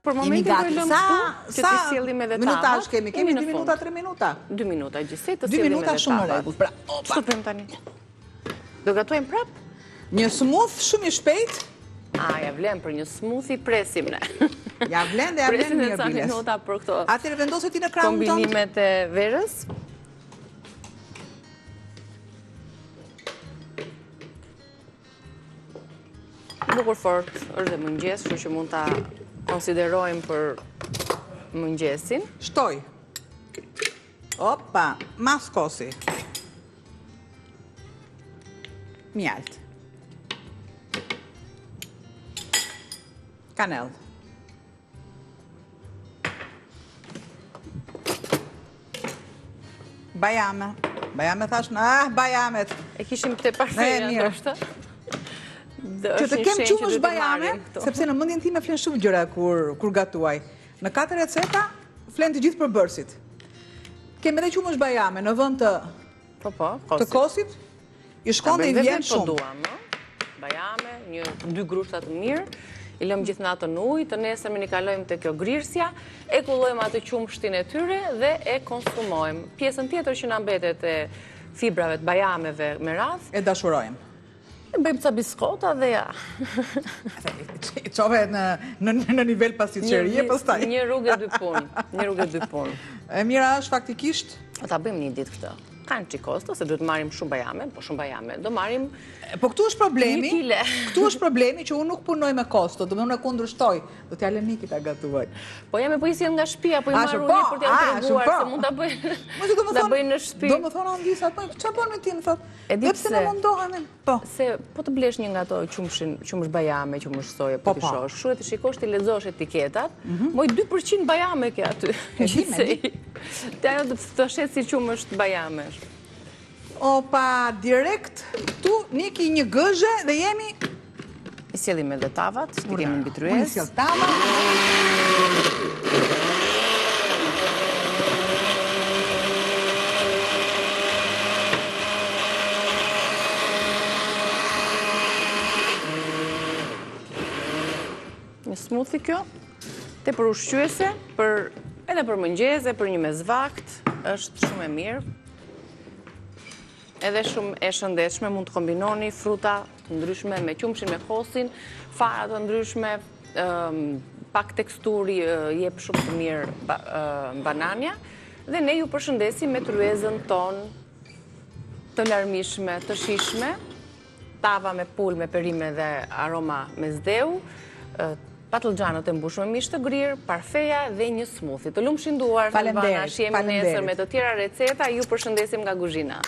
Për momentin po e lëm këtu, që të sjellim edhe tavat. Sa minutash kemi? Kemi 2 minuta, 3 minuta? 2 minuta gjithsej, të 2 sjellim minuta edhe shumë në tavat. rregull. Pra, Ç'të bëjmë tani? Do gatuajmë prap? Një smooth shumë i shpejt. Ja vlen për një smoothie, presim ne. Ja vlen dhe ja vlen mirë Presim Biles. minuta për këto. Atëherë vendose ti në krahun tënd. Kombinimet e verës. Bukur fort, është dhe mëngjes, kështu që mund ta konsiderojmë për mëngjesin. Shtoj. Opa, mas kosi. Mjalt. Kanell. Bajame. Bajame thash, bajamet. E kishim te parfeja ndoshta. Që të kem qumësh bajame, sepse në mendjen time flen shumë gjëra kur gatuaj. Në 4 receta flen të gjithë përbërësit. Kem edhe qumësh bajame në vend të kosit, i shkon dhe i vjen shumë. Bajame, 2 grushta të mirë, i lëm gjithë natën në ujë, të nesër më kalojmë te kjo grirsja, e kullojmë atë qumshtin e tyre dhe e konsumojmë. Pjesën tjetër që na mbetet e fibrave të bajameve me radhë, e dashurojmë. Bëjmë ca biskota dhe ja. I qove në nivel pasicërie, pastaj. Një rrugë e 2 punë. Një rrugë e 2 punë. E mira është faktikisht? Ta bëjmë një ditë këtë. Kanë qikosta, se duhet marrim shumë bajame, po shumë bajame. Do marrim po këtu është problemi. 1 kile. Këtu është problemi që unë nuk punoj me kosto, do më unë e kundërshtoj. Do t'ja lëm Niki ta gatuaj. Po jam e po isjen nga shtëpia, po i marru një për t'ja treguar se mund ta bëj. Ta bëj në shtëpi. Do më thonë Andisa, po çfarë bën me ti, më thot? Dhe pse ne mundohemi? Po. Se po të blesh një nga ato qumësh bajame, qumësh soje, po ti shohësh, shuhet të shikosh ti lexosh etiketat, moj 2% bajame ke aty. Ti ajo të shet si qumësh bajamesh. Opa, direkt tu Niki një gëzhe dhe jemi i sjellim edhe tavat, ti kemi mbi tryezë. Unë sjell tavat. Një smoothie kjo, te për ushqyese, edhe për mëngjeze, për një mesvakt, është shumë e mirë. Edhe shumë e shëndetshme, mund të kombinoni fruta të ndryshme me qumshin, me kosin, fara të ndryshme, pak teksturi jep shumë të mirë banania, dhe ne ju përshëndesim me tryezën tonë të larmishme, të shishme, tava me pul, me perime dhe aroma me zdeu, patlıgjanët e mbushur me mish të grirë, parfeja dhe një smoothie. Të lumshin duar, Albana, shihemi nesër me të tjera receta, ju përshëndesim nga kuzhina.